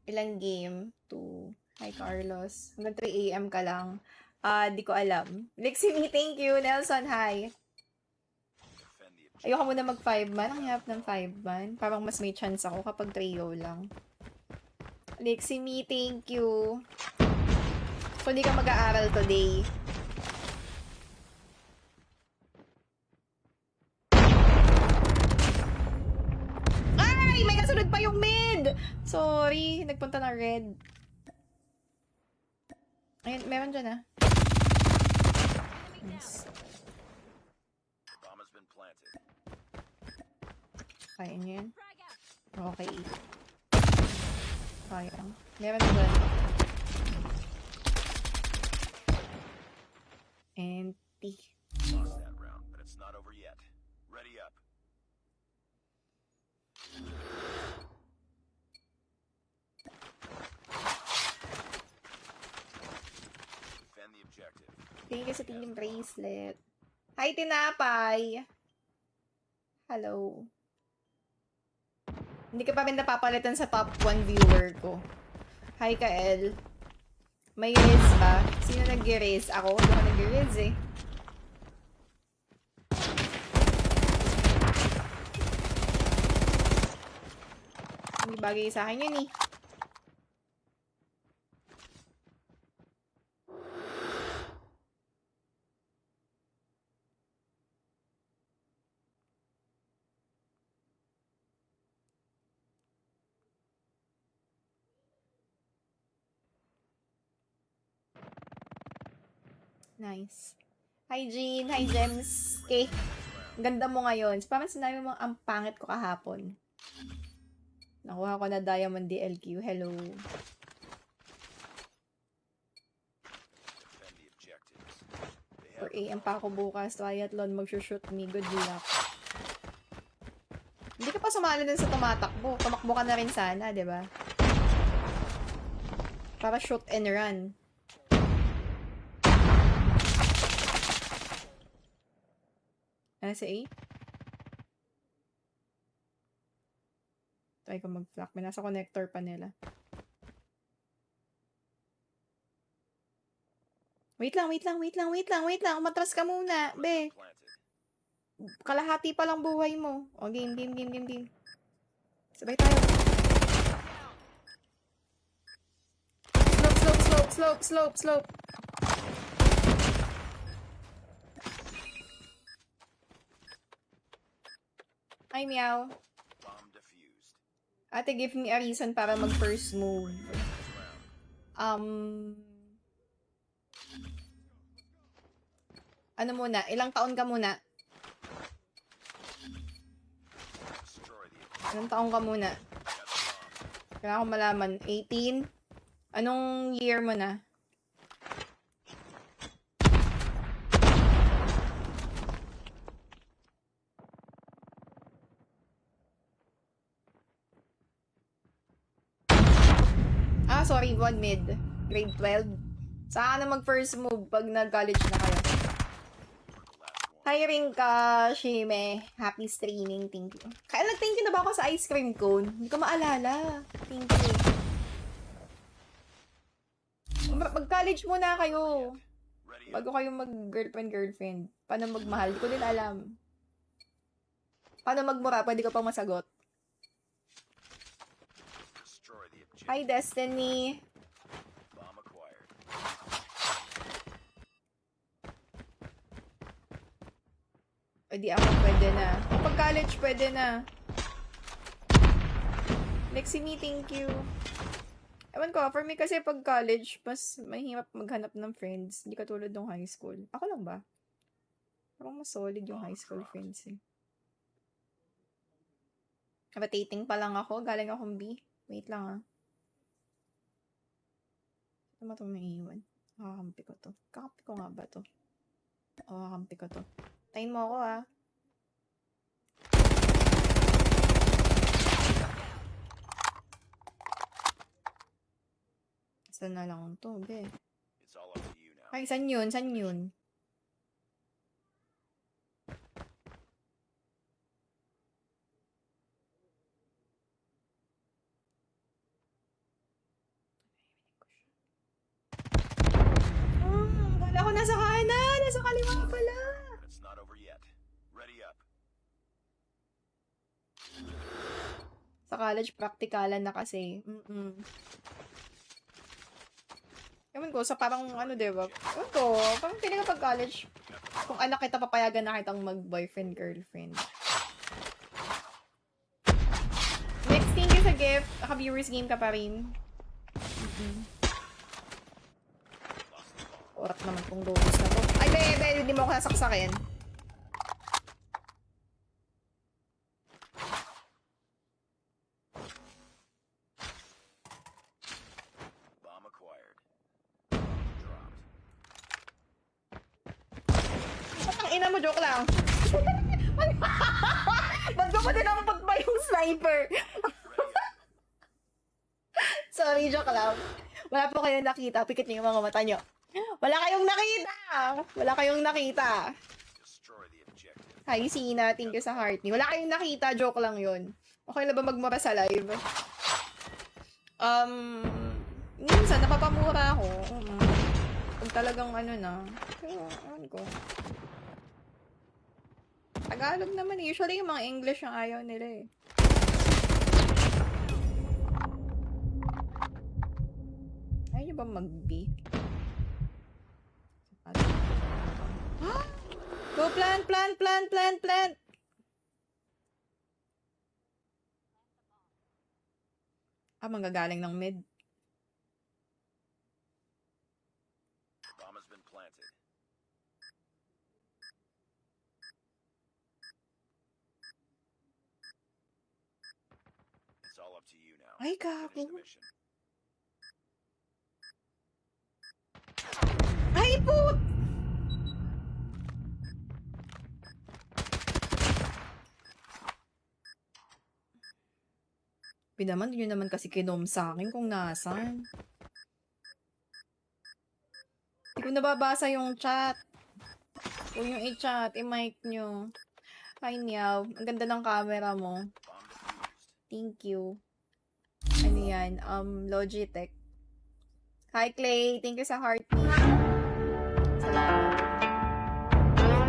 Ilang game? 2. Hi, Carlos. Hanggang 3 a.m. ka lang. Di ko alam. Leximi, thank you. Nelson, hi. Ayoko muna mag 5-man. Ang hirap ng 5-man. Parang mas may chance ako kapag trio lang. Leximi, thank you. So, hindi ka mag-aaral today. Ay! May kasunod pa yung mid! Sorry. Nagpunta na red. Ayun, meron dyan ah. Nice. Kaya nyo yun? Okay. Sayang. Meron na dyan. Empty. Lost that round, but it's not over yet. Ready up. Defend the objective. Thank you sa team bracelet. Hi, Tinapay! Hello. Hindi ka pa rin napapalitan sa top 1 viewer ko. Hi, Kael. May riz ba? Sino nag-riz? Ako? Hindi ako nag-riz eh. Hindi bagay sa akin yun eh. Nice. Hi, Jean. Hi, Gems. Okay. Ganda mo ngayon. Parang sinabi mo ang pangit ko kahapon. Nakuha ko na Diamond DLQ. Hello. Defend the objectives. For AM pa ako bukas. Triathlon. Mag-shoot me. Good luck. Hindi ka pa sumali dun sa tumatakbo. Tumakbo ka na rin sana, di ba? Para shoot and run. Ano si A? Try ko mag-flack. May nasa connector pa nila. Wait lang. Umatras ka muna, be. Planted. Kalahati pa lang buhay mo. O, game. Sabay tayo. Slope. Ay, meow. Bomb defused. Ate, give me a reason para mag-first move. Ano muna? Ilang taon ka muna? Destroy the objective. Ilang taon ka muna? Kailangan ko malaman. 18? Anong year mo na? Sorry, one mid. Grade 12. Saan ka na mag-first move pag nag-college na kayo? Hi, Rinka, Shime. Happy streaming. Thank you. Kaya nag-thank you na ba ako sa ice cream cone? Hindi ko maalala. Thank you. Mag-college muna kayo. Bago kayo mag-girlfriend. Paano magmahal? Hindi ko din alam. Paano magmura? Pwede ko pang masagot. Destroy the objective. Hi, Destiny. Bomb acquired. Pwede ako, pwede na. Kapag college, pwede na. Leximi, thank you. Ewan ko, for me kasi pag college, mas mahirap maghanap ng friends. Hindi katulad ng high school. Ako lang ba? Parang mas solid yung high school friends eh. Rotating pa lang ako. Galing akong B. Wait lang ah. Ano ba ito may iwan? Kakampi ko to. Kakampi ko nga ba to? O, kakampi ko to. Tayin mo ako ah. Saan na lang to, be? It's all up to you now. Ay, saan yun? Saan yun? Nasa kaliwa pala. But it's not over yet. Ready up. Sa college, praktikalan na kasi. Ewan ko, sa parang ano, diba? Ewan ko, parang feeling ko pag college, kung anak kita, papayagan na kitang mag-boyfriend, girlfriend. Next, thank you sa gift. Naka-viewers game ka pa rin. Orat naman tong dodos na to. Ay, bebe, hindi mo ako nasaksakin. Bomb acquired. Dropped. Ang ina mo, joke lang. Ba't ko pa din ako pagpa yung sniper? Sorry, joke lang. Wala po kayong nakita. Pikit niyo yung mga mata niyo. Wala kayong nakita! Wala kayong nakita. Destroy the objective. Hi, Sina. Thank you sa heart ni. Wala kayong nakita. Joke lang yun. Okay na ba magmura sa live? Minsan, napapamura ako. Kung talagang ano na. Pero, ano ko. Tagalog naman eh. Usually, yung mga English yung ayaw nila eh. Ayaw nyo ba mag-B? Go plant, plant, plant, plant, plant! Manggagaling ng mid. Bomb has been planted. It's all up to you now. Ay, Finish gago. the mission. Ay, put! Pinaman, yun naman kasi kinom sa akin kung nasan. Hindi ko nababasa yung chat. Kung yung i-chat, i-mic nyo. Hi, Niaw. Ang ganda ng camera mo. Bomb defused. Thank you. Ano yan? Logitech. Hi, Clay. Thank you sa heart me. Salamat.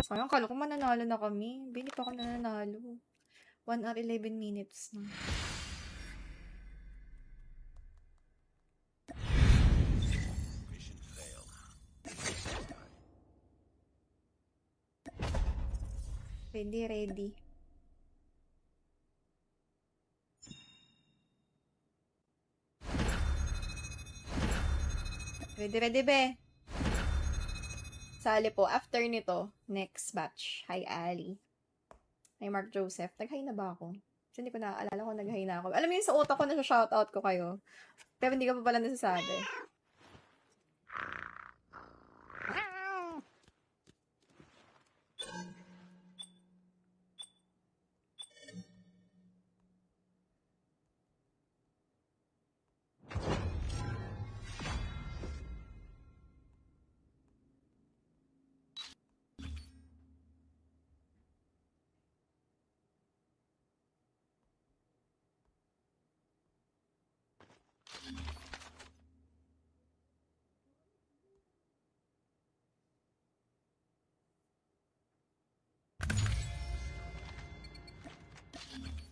Sayang, kala ko mananalo na kami. Hindi pa ako nananalo. 1 hour 11 minutes na. Mission failed. Ready, ready. Ready, ready, be. Sali po. After nito, next batch. Hi, Ali. Hi, Mark Joseph. Nag-hi na ba ako? Kasi hindi ko naaalala kung nag-hi na ako. Alam mo yun, sa utak ko na shoutout ko kayo. Pero hindi ka pa pala nasasabi.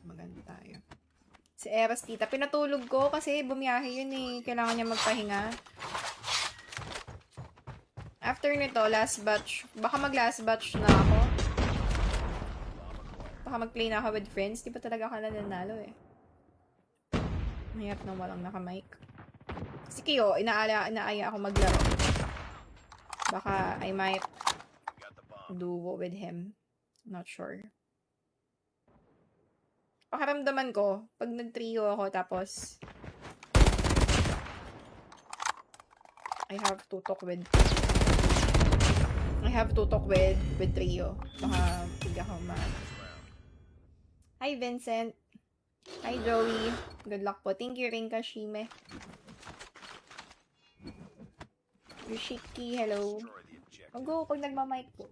Maganda tayo. Si Eras tita, pinatulog ko kasi bumiyahe yun eh. Kailangan niya magpahinga. After nito, last batch. Baka mag-last batch na ako. Baka mag-play na ako with friends. Di ba talaga ako nananalo eh. Mahirap nang walang naka-mic. Si Kyo, inaaya ako maglaro. Baka I might Got the bomb. duo with him. Not sure. Pakaramdaman ko, pag nag-trio ako, tapos I have to talk with trio. Baka hindi ako Hi, Vincent. Hi, Joey. Good luck po. Thank you, Rinka Shime. Yushiki, hello. Destroy the objective. I'll go pag nagmamic po.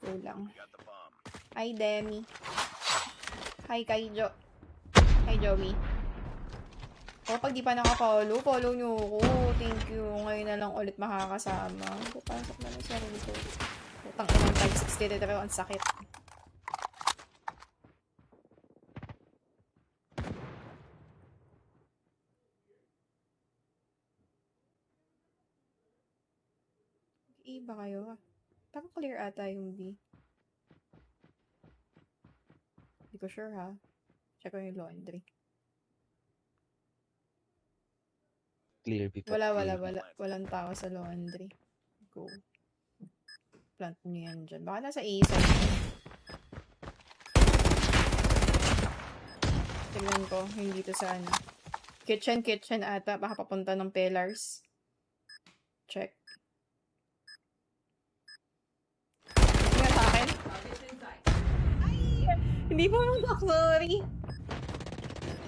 Go lang. Got the bomb. Hi, Demi. Hi, Kaijo. Hi, Joey. O, pag di pa nakapollow, follow nyo ako. Thank you. Ngayon na lang ulit makakasama. Papasok na lang sa rito. Utang inang 560 pero ang sakit. A ba kayo? Parang clear ata yung B. Hindi ko sure ha. Check ko yung laundry. Clear B po. Wala. Clear B. Walang tao sa laundry. Go. Plant nyo yan dyan. Baka nasa A side. Tignan ko. Yung dito sa ano. Kitchen ata. Baka papunta ng pillars. Check. Tingnan sa akin. Ay! Hindi po mag sorry.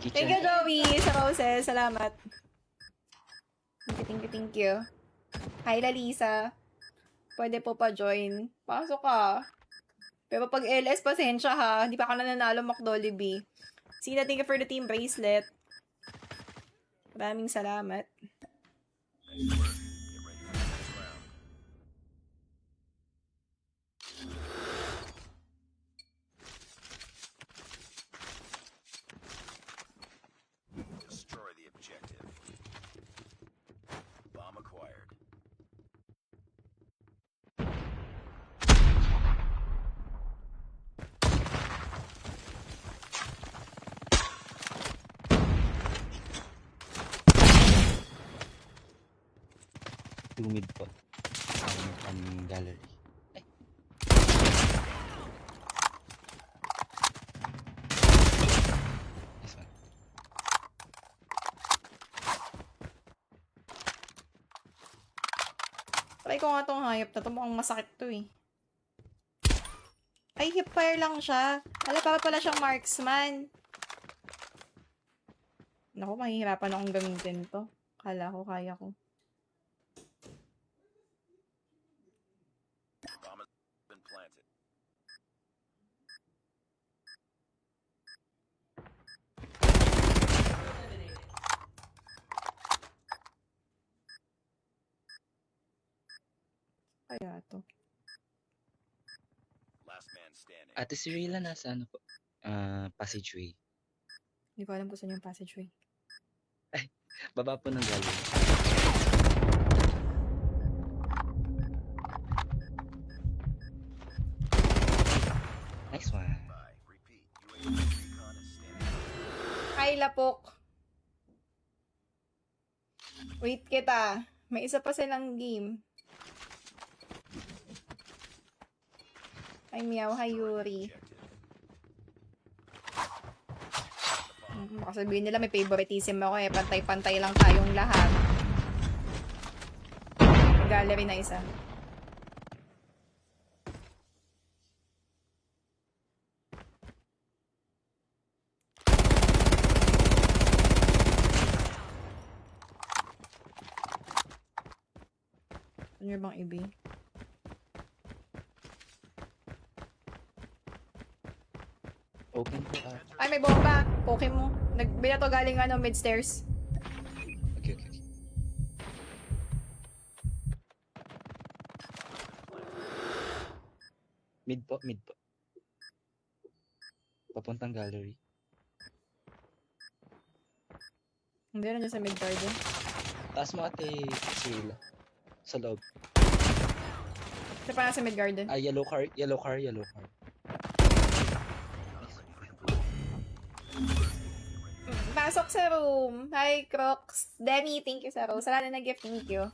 Thank you, Joey, sa roses. Salamat. Thank you. Hi, Lalisa. Pwede po pa join. Pasok ka. Pero pag LS, pasensya ha. Hindi pa ka na nanalo, McDolly. Sina, thank you for the team bracelet. Maraming salamat. Nice work. Get ready for the next round. Destroy the objective. Bomb acquired. Two mid po. Gallery. Ay. Nice one. Try ko nga tong hayop na to. Mukhang masakit to eh. Ay, hipfire lang siya. Hala, para pala siyang marksman. Naku, mahihirapan akong gamitin to. Kala ko, kaya ko. Bomb has been planted. Kaya to. Last man standing. Ate si Rayla nasa ano po? Passageway. Hindi ko alam kung saan yung passageway. Baba po ng gallery. Nice one. By. Repeat. UAV recon is standing. Hi, Lapok. Wait kita. May isa pa silang game. Hi, Meow. Hi, Yuri. Objective. Baka sabihin nila may favoritism ako eh. Pantay-pantay lang tayong lahat. May gallery na isa. Ano yung bang ibi? Open po. Ay, may bomba! Poke mo. Nagbila to galing ano, mid-stairs. Okay, okay, okay. Mid po, mid po. Papuntang gallery. Hindi na dyan sa mid-garden. Taas mo ate si Rayla. Sa loob. Ito pa nasa mid-garden. Ah, yellow car, yellow car, yellow car. Pasok sa room. Hi, Crocs. Demi, thank you sa rose. Wala na nag-gift, thank you.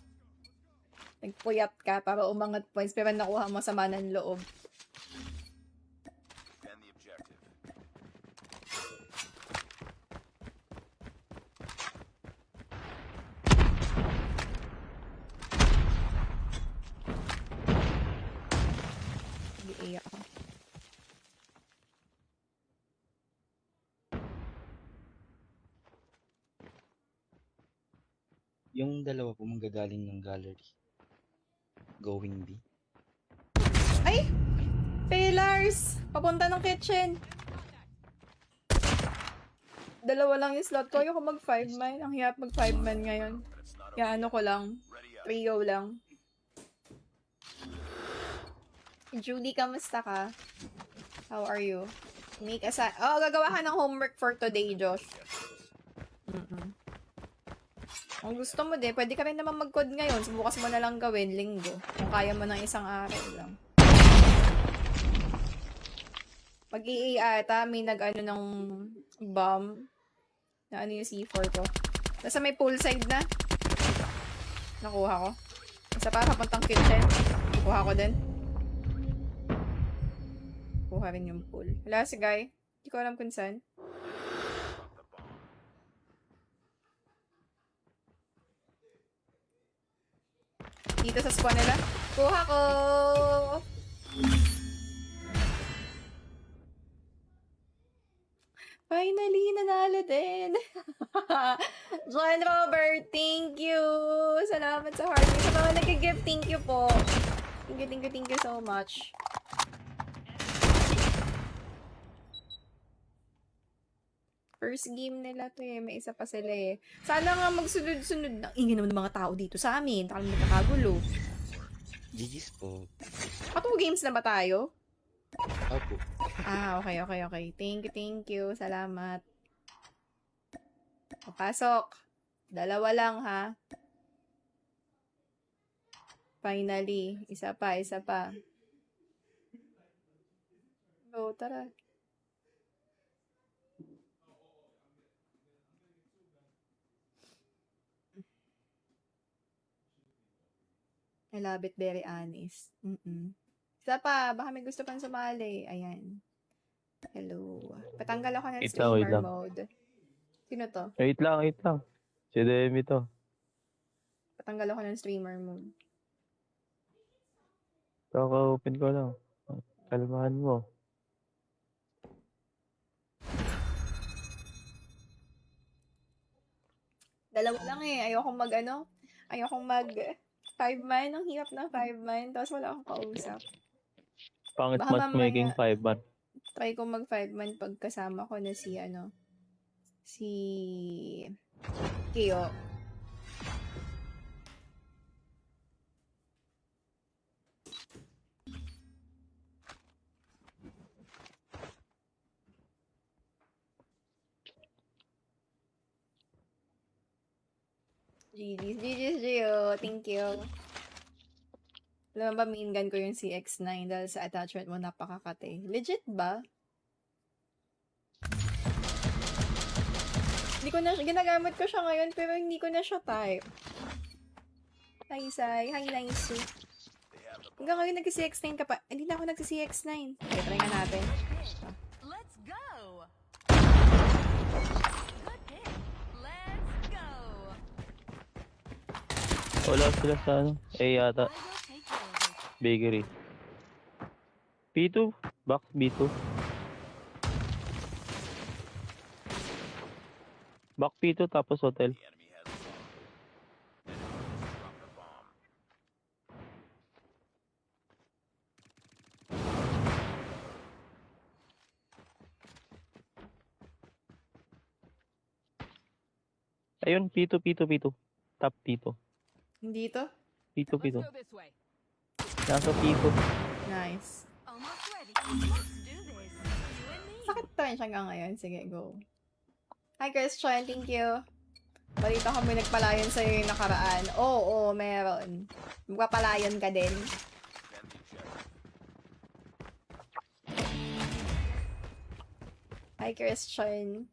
Nagpuyat ka para umangat points pero nakuha mo sa manang loob. Defend the objective. Nag-i-A ako. Yung dalawa po manggagaling ng gallery. Going B. Ay! Pillars! Papunta ng kitchen. Dalawa lang yung slot ko. Ayoko mag 5-man. Ang hirap mag 5-man ngayon. But it's not Kaya ano ko lang. ready up. Trio lang. Judy, kamusta ka? How are you? Make a gagawa ka ng homework for today, Josh. Kung gusto mo din, pwede ka rin naman mag-code ngayon. Subukas mo na lang gawin, linggo. Kung kaya mo ng isang araw lang. Mag-EA ata, may nag-ano ng bomb. Na ano yung C4 ko. Nasa may poolside na. Nakuha ko. Isa pa, papuntang kitchen. Nakuha ko din. Kuha rin yung pool. Wala si Guy. Hindi ko alam kung saan. Dito sa spawn nila. Kuha ko! Finally, nanalo din. John Robert, thank you. Salamat sa heart. Sa mga nag-gift, thank you po. Thank you so much. First game nila to eh. May isa pa sila eh. Sana nga magsunod-sunod na. Ingin naman ng mga tao dito sa amin. Takal mo nagkakagulo. GG's po. 2 games na ba tayo? Opo. Okay. Thank you. Salamat. Papasok. 2 lang ha. Finally. Isa pa. Go, tara. I love it, very honest. Isa pa, baka may gusto pang sumali. Ayan. Hello. Patanggal ako ng Wait streamer lang. mode. Sino to? Wait lang. Si Demi to. Patanggal ako ng streamer mode. Kaka-open ko lang. Kalmahan mo. Dalawa lang eh. Ayokong mag 5-man. Ang hirap ng 5-man. Tapos wala akong kausap. Pangit Baka matchmaking mamaya- 5-man. Try ko mag 5-man pag kasama ko na si Kyo. GG's, Gio. Thank you. Alam mo ba, main gun ko yung CX9 dahil sa attachment mo napakakate. Legit ba? Ginagamit ko siya ngayon pero hindi ko na siya type. Hi, Sai. Hi, Nice. Hanggang ngayon nag-CX9 ka pa. Hindi na ako nag-CX9. Okay, try nga natin. Let's go. Good pick. Let's go. Wala sila sa A yata. I will take care of it. Bakery. P2. Box B2. Back P2 tapos hotel. The enemy has the bomb. Drop the bomb. Ayun, P2. Top P2. Hindi to? P2. this way. Nasa P2. Nice. Almost ready. Let's do this. You and me. Sakit pa rin siya hanggang ngayon. Sige, go. Hi, Christian. Thank you. Balita ko may nagpalayan sa'yo yung nakaraan. Oo, meron. Magpapalayan ka din. Defend the objective. Hi, Christian.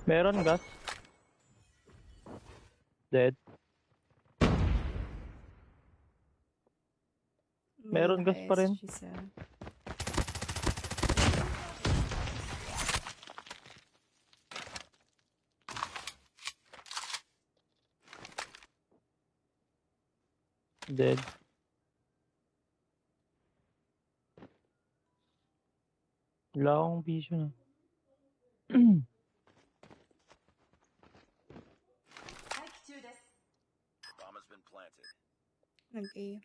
Meron gas. Dead. Meron gas pa rin. Isa. Dead. Wala akong vision. Bomb has been planted. Nag-A.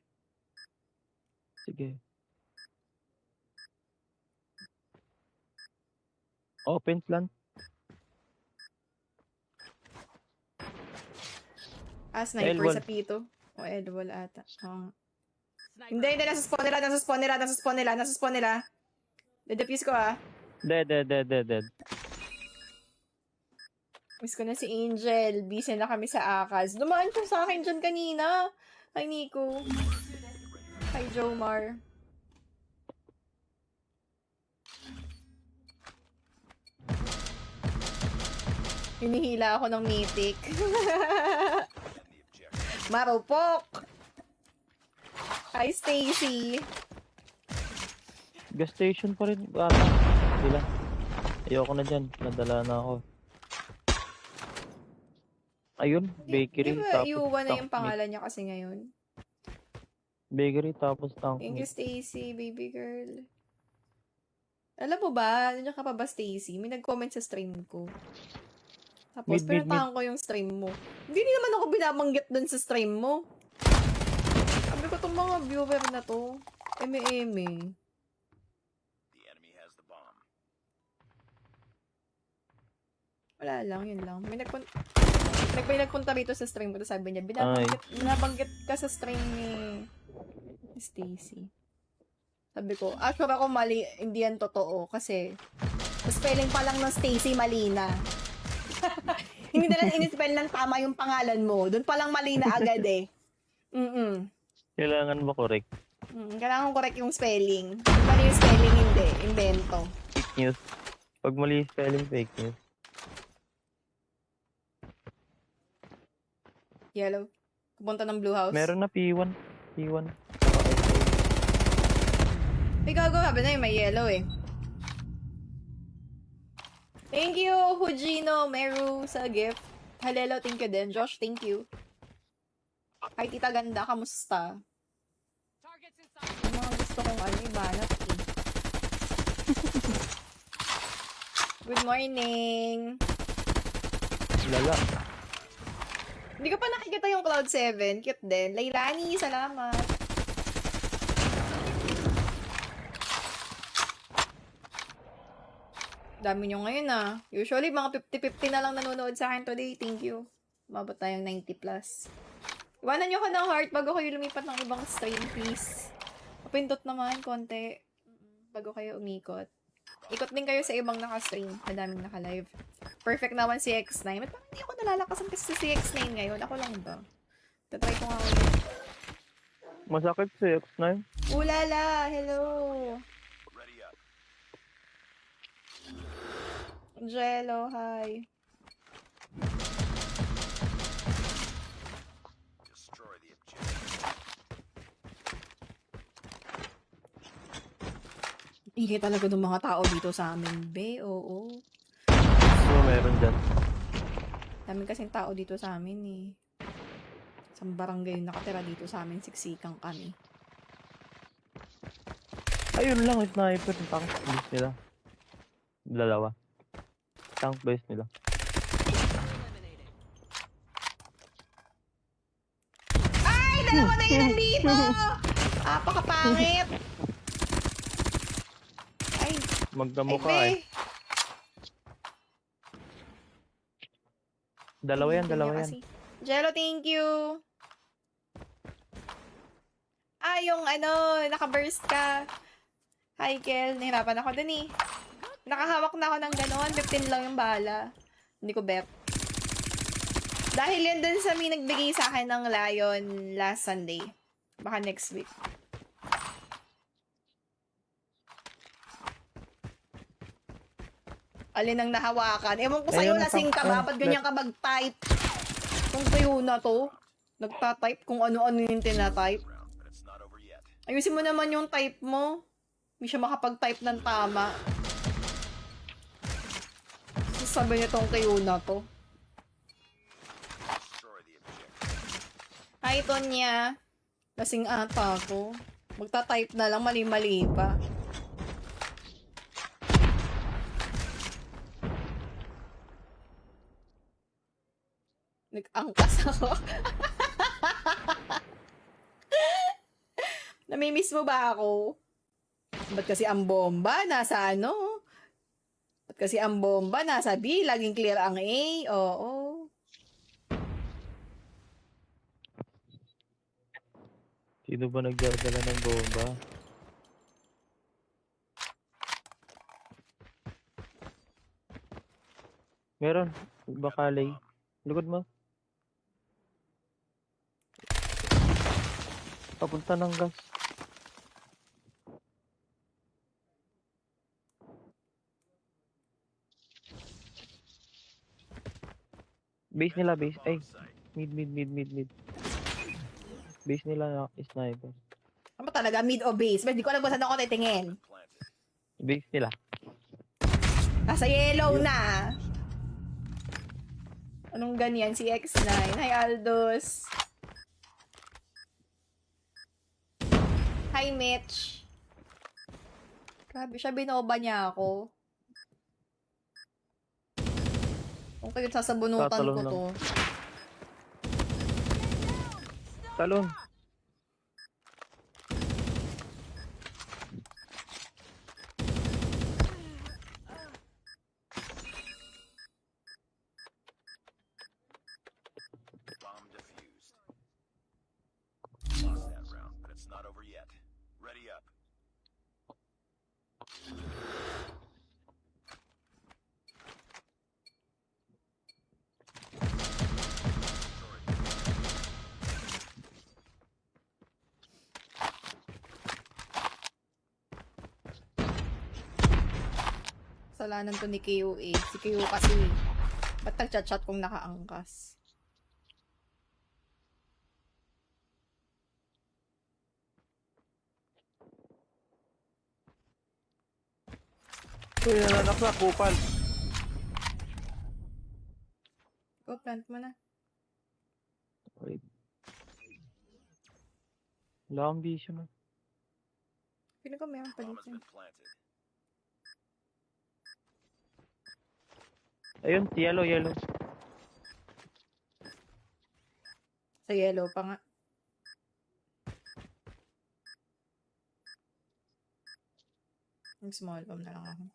Sige. Open slant. Sniper L1. sa P2. O L1 ata. Oo nga. Sniper. Hindi, nasa spawn nila, nasa spawn nila, nasa spawn nila, nasa spawn nila. Dedefuse ko Dead. Miss ko na si Angel. Busy na kami sa Akas. Dumaan siya sa akin dyan kanina. Hi, Nico. Hi, Jomar. Hinihila ako ng mythic. Marupok! Hi, Stacy. Gas station pa rin. Sila. Ayoko na dyan. Nadala na ako. Ayun, bakery. Di ba tapos Yuwa na tank yung pangalan niya kasi ngayon? Bakery tapos tank Thank you, meat. Stacy, baby girl. Alam mo ba, nandiyan ka pa ba, Stacy? May nag-comment sa stream ko. Tapos, Mid. pinuntahan ko yung stream mo. Hindi naman ako binabanggit dun sa stream mo. Sabi ko, itong mga viewer na to, eme-eme. The enemy has the bomb. Wala lang, yun lang. May nagpunta rito sa stream ko, tapos sabi niya, binabanggit ka sa stream ni Stacy. Sabi ko, sure ako mali, hindi yan totoo, kasi spelling pa lang ng Stacy mali na. Hindi na lang in-spell ng tama yung pangalan mo. Doon pa lang mali na agad eh. Kailangan mo correct. Kailangan correct yung spelling. Kung mali yung spelling, hindi. Invento. Fake news. Pag mali yung spelling, fake news. Yellow. Pupunta ng blue house. Meron na P1. P1. May gago, sabi na yung may yellow eh. Thank you, Hujino, Meru, sa gift. Halelo, thank you din. Josh, thank you. Hi, Tita Ganda, kamusta? Targets inside. Yung mga gusto kong ibanat eh. Good morning! Lala. Hindi ko pa nakikita yung Cloud 7. Cute din. Lailani, salamat. Dami nyo ngayon ah. Usually, mga 50-50 na lang nanonood sa akin today. Thank you. Mabot tayong 90 plus. Iwanan nyo ka ng heart bago kayo lumipat ng ibang stream, please. Kapindot naman, konti. Bago kayo umikot. Ikot din kayo sa ibang naka-stream. Madaming naka-live. Perfect naman si X9. Ba't parang hindi ako nalalakasan kasi si X9 ngayon? Ako lang ba? Tatry ko nga ulit. Masakit si X9. Ulala! Hello! Ready up. Jello, hi. Destroy the objective. Ingay talaga ng mga tao dito sa amin, be. Oo. So, meron dyan. Dami kasing tao dito sa amin eh. Isang barangay yung nakatira dito sa amin, siksikan kami. Ayun lang, sniper. Tank base nila. Dalawa. Tank base nila. Eliminated. Ay! Dalawa na yun nandito! Apakapangit! Ay, Magkamukha be. eh. Dalawa yan. Kasi. Jello, thank you! Yung naka-burst ka. Hi, Kel. Nahirapan ako dun eh. Nakahawak na ako ng gano'n. 15 lang yung bala. Hindi ko bet. Dahil yan dun sa may nagbigay sa akin ng Lion last Sunday. Baka next week. Alin ang nahawakan? Ewan ko sa'yo, Ayun, lasing ka ba? Ba't ganyan ka mag-type? Kung tayo na to, nagtatype kung ano-ano yung tinatype. Round, but it's not over yet. Ayusin mo naman yung type mo. Hindi siya makapag-type ng tama. Sabi niya tong kayo na to. Destroy the objective. Hi, Tonya. Lasing ata ako. Magta-type na lang, mali-mali pa. Nag-angkas ako. Namimiss mo ba ako? Ba't kasi ang bomba? Nasa ano? Ba't kasi ang bomba nasa B, laging clear ang A. Oo. Sino ba nagdadala ng bomba? Meron. Bakalay. Likod mo. Papunta ng gas. Base nila, base. Ay, mid. Base nila na sniper. Ano talaga, mid o base? Hindi ko alam kung saan ako titingin. Planted. Base nila. Nasa yellow na. Anong ganyan? Si X9. Hi, Aldous. Hi, Mitch. Grabe siya, binoba niya ako. Kung kayo sasabunutan Tatalon ko lang. to. Talon. Bomb defused. Lost that round, but it's not over yet. Ready up. Kasalanan to ni KO eh. Si KO kasi, ba't nagchat-chat kung nakaangkas? Uy, nananak na, kupal. Go, plant mo na. Wait. Wala akong vision. Pino ko meron pa Bomb has dito. been planted. Ayun, yellow. Sa yellow pa nga. Yung small bomb na lang ako.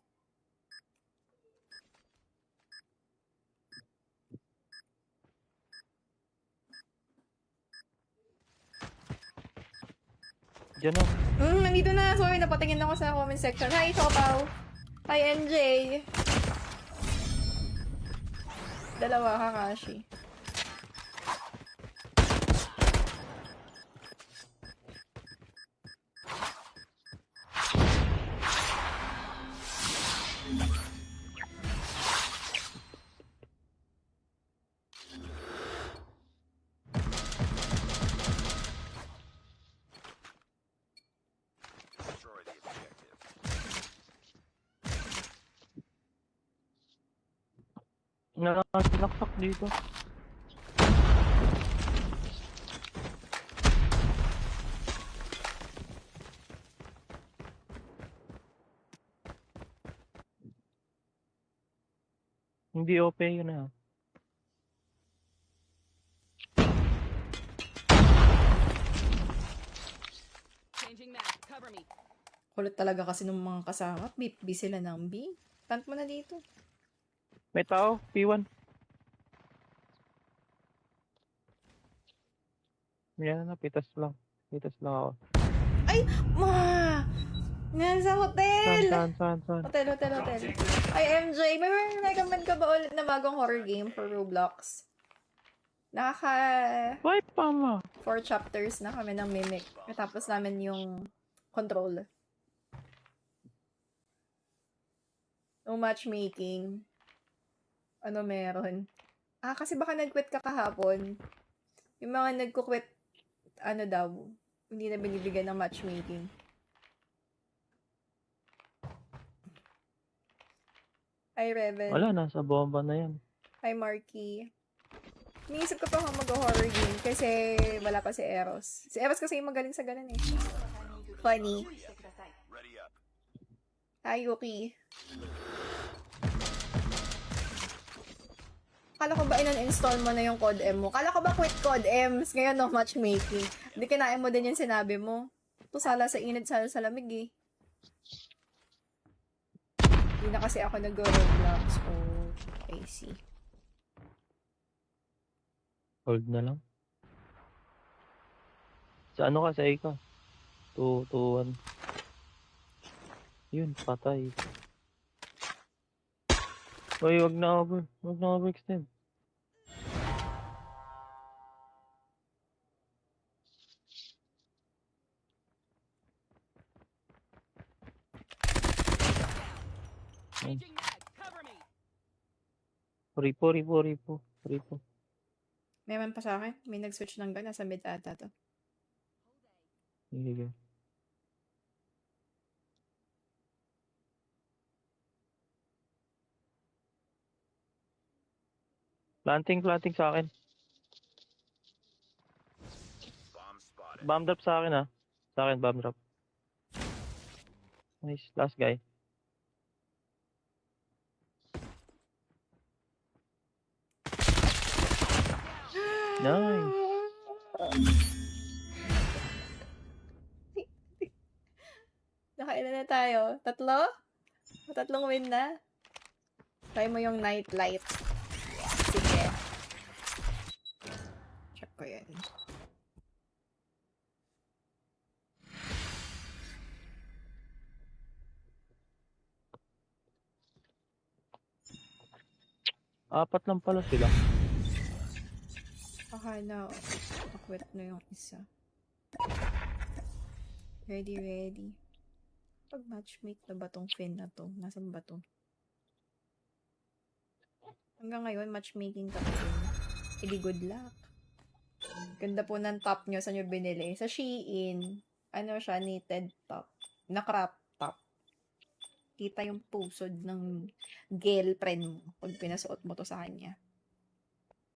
Diyan o. Nandito na. Sorry, napatingin ako sa comment section. Hi, Chopaw. Hi, MJ. Dalawa, Kakashi. Destroy the objective. Nakaksak dito. Hindi OP yun ah. Changing map. Cover me. Kulit talaga kasi ng mga kasama. B sila ng B. Plant mo na dito. May tao, P1. Yan na, pitas lang. Pitas lang ako. Ay! Ma! Nasa hotel! Saan? Hotel. Ay, MJ, may recommend ka ba ulit na bagong horror game for Roblox? Nakaka Wipe pa mo. 4 chapters na kami ng Mimic. Natapos namin yung Control. No matchmaking. Ano meron? Kasi baka nag-quit ka kahapon. Yung mga nagko-quit, ano daw, hindi na binibigyan ng matchmaking. Hi, Reven. Wala, nasa bomba na yan. Hi, Marky. Niisip ko pa kung mag-horror game kasi wala pa si Eros. Si Eros kasi yung magaling sa ganun eh. Funny. Ready up. Hi, Yuki. Kala ko ba in-install mo na yung Code M mo? Kala ko ba quit Code M's? Ngayon no matchmaking. Hindi kinain mo din yung sinabi mo. Ito sala sa init, sala sa lamig eh. Hindi na kasi ako nag-Roblox. Oh, I see. Hold na lang. Sa ano ka? Sa A ka? 2, 2, 1. Yun, patay. Uy, wag na overextend. Changing mag. Cover me. Ripo. May man pa sa akin. May nag-switch ng gun. Nasa mid ata to. Sige. Planting sa akin. Bomb spotted. Bomb drop sa akin ah. Sa akin, bomb drop. Nice, last guy. Nice. Nakailan na tayo? Tatlo? Tatlong win na? Try mo yung night light. Sige. Check ko yan. Apat lang pala sila. Baka na. Nakwit na yung isa. Ready. Pag matchmake na ba tong Finn na to? Nasaan ba to? Hanggang ngayon, matchmaking ka pa rin. Hindi good luck. Ganda po ng top nyo. Saan nyo binili? Sa Shein. Ano siya? Knitted top. Na-crop top. Kita yung pusod ng girlfriend mo pag pinasuot mo to sa kanya.